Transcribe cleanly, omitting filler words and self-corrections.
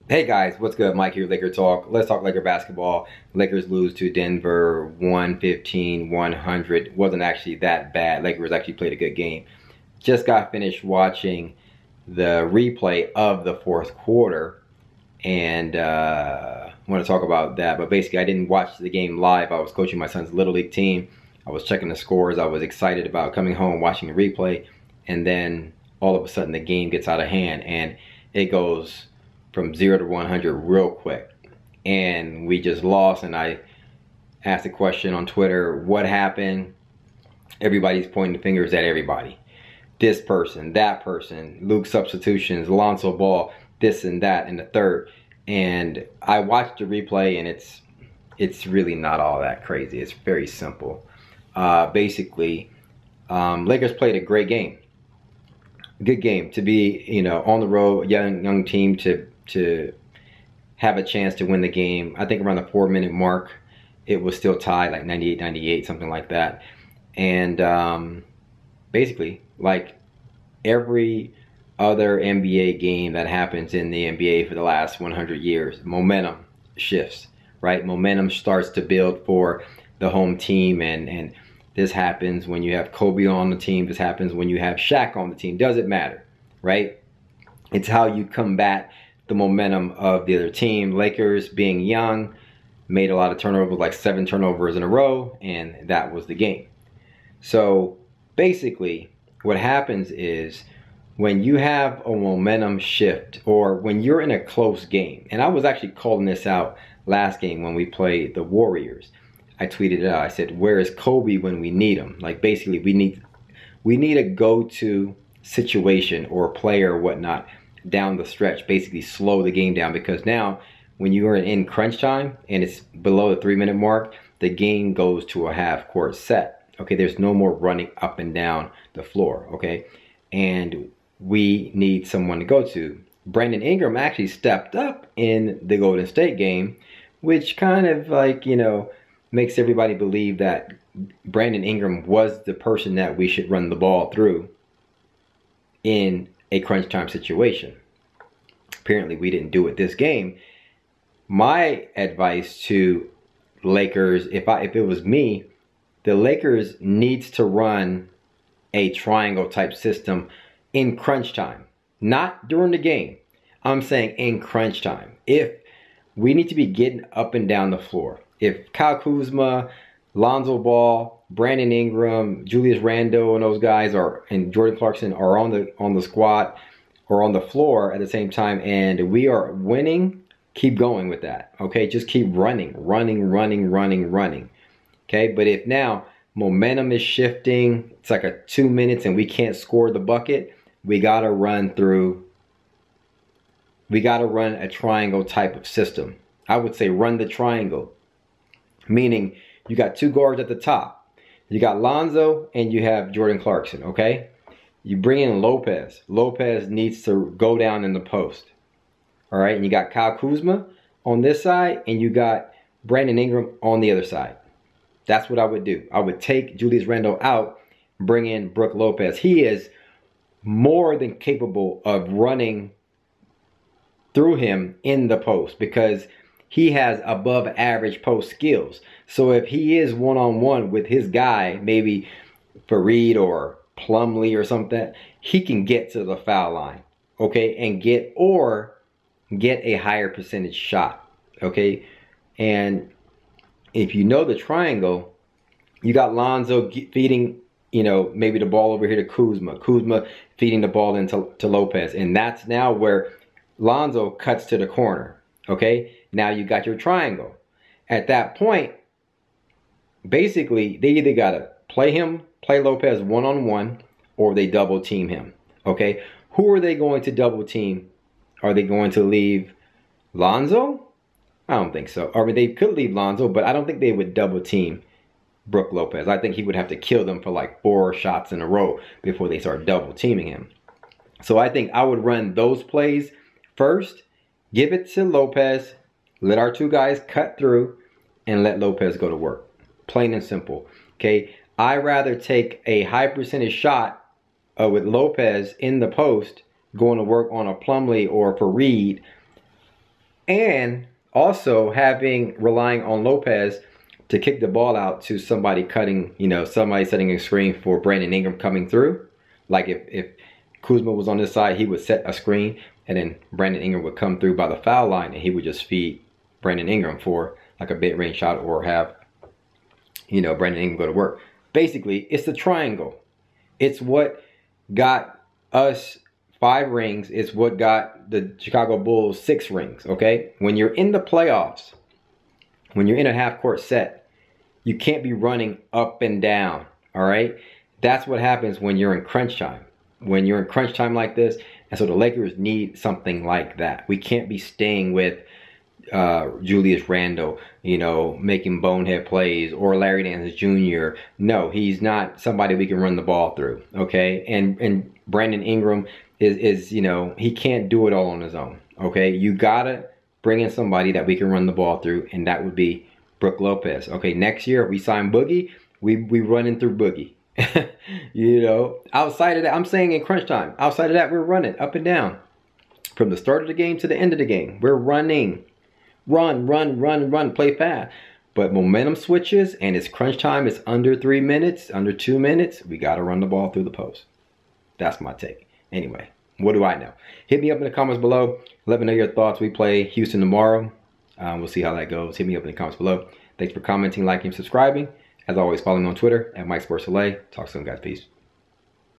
Hey guys, what's good? Mike here, Laker Talk. Let's talk Laker basketball. Lakers lose to Denver 115-100. Wasn't actually that bad. Lakers actually played a good game. Just got finished watching the replay of the fourth quarter and want to talk about that. But basically, I didn't watch the game live. I was coaching my son's Little League team. I was checking the scores. I was excited about coming home, watching the replay. And then all of a sudden the game gets out of hand and it goes from 0 to 100 real quick, and we just lost. And I asked a question on Twitter, what happened? Everybody's pointing fingers at everybody. This person, that person, Luke substitutions, Alonzo Ball, this and that and the third. And I watched the replay, and it's really not all that crazy. It's very simple. Basically, Lakers played a great game. Good game to be, on the road, young team to have a chance to win the game. I think around the 4-minute mark, it was still tied, like 98-98, something like that. And basically, like every other NBA game that happens in the NBA for the last 100 years, momentum shifts, right? Momentum starts to build for the home team, and this happens when you have Kobe on the team. This happens when you have Shaq on the team. Doesn't matter, right? It's how you combat the momentum of the other team. Lakers, being young, made a lot of turnovers, like 7 turnovers in a row, and that was the game. So basically, what happens is when you have a momentum shift, or when you're in a close game, and I was actually calling this out last game when we played the Warriors. I tweeted it out. I said, where is Kobe when we need him? Like, basically, we need a go-to situation or player or whatnot down the stretch. Basically slow the game down, because now when you are in crunch time and it's below the 3-minute mark, the game goes to a half-court set. Okay, there's no more running up and down the floor. Okay, and we need someone to go to. Brandon Ingram actually stepped up in the Golden State game, which kind of like, makes everybody believe that Brandon Ingram was the person that we should run the ball through in a crunch time situation. Apparently we didn't do it this game. My advice to Lakers, if it was me, the Lakers needs to run a triangle type system in crunch time, not during the game. I'm saying in crunch time. If we need to be getting up and down the floor, if Kyle Kuzma, Lonzo Ball, Brandon Ingram, Julius Randle, and those guys and Jordan Clarkson are on the squad or on the floor at the same time, and we are winning, keep going with that. Okay, just keep running. Okay, but if now momentum is shifting, it's like a 2 minutes and we can't score the bucket, we gotta run a triangle type of system. I would say run the triangle, meaning you got 2 guards at the top. You got Lonzo and you have Jordan Clarkson, okay? You bring in Lopez. Lopez needs to go down in the post. All right, and you got Kyle Kuzma on this side and you got Brandon Ingram on the other side. That's what I would do. I would take Julius Randle out, bring in Brook Lopez. He is more than capable of running through him in the post, because he has above average post skills. So if he is one-on-one with his guy, maybe Fareed or Plumlee or something, he can get to the foul line, okay, and get a higher percentage shot, okay? And if you know the triangle, you got Lonzo feeding, maybe the ball over here to Kuzma. Kuzma feeding the ball into Lopez. And that's now where Lonzo cuts to the corner, okay? Now you got your triangle. At that point, basically, they either got to play Lopez one-on-one, or they double team him, okay? Who are they going to double team? Are they going to leave Lonzo? I don't think so. I mean, they could leave Lonzo, but I don't think they would double team Brook Lopez. I think he would have to kill them for like 4 shots in a row before they start double teaming him. So I think I would run those plays first, give it to Lopez, let our 2 guys cut through, and let Lopez go to work. Plain and simple. Okay, I rather take a high percentage shot with Lopez in the post going to work on a Plumlee or Fareed And also relying on Lopez to kick the ball out to somebody cutting, somebody setting a screen for Brandon Ingram coming through. Like if Kuzma was on this side, he would set a screen, and then Brandon Ingram would come through by the foul line, and he would just feed Brandon Ingram for like a mid-range shot, or have, Brandon Ingram go to work. Basically, it's the triangle. It's what got us 5 rings. It's what got the Chicago Bulls 6 rings, okay? When you're in the playoffs, when you're in a half-court set, you can't be running up and down, all right? That's what happens when you're in crunch time. When you're in crunch time like this, and so the Lakers need something like that. We can't be staying with Julius Randle, making bonehead plays, or Larry Nance Jr. No, he's not somebody we can run the ball through, okay? And Brandon Ingram is he can't do it all on his own, okay? You gotta bring in somebody that we can run the ball through, and that would be Brook Lopez. Okay, next year if we sign Boogie, we running through Boogie. Outside of that, I'm saying in crunch time, outside of that, we're running up and down. From the start of the game to the end of the game, we're running. Run, play fast. But momentum switches, and it's crunch time, it's under 3 minutes, under 2 minutes, we got to run the ball through the post. That's my take. Anyway, what do I know? Hit me up in the comments below. Let me know your thoughts. We play Houston tomorrow. We'll see how that goes. Hit me up in the comments below. Thanks for commenting, liking, subscribing. As always, follow me on Twitter at MikeSportsLA. Talk soon, guys. Peace.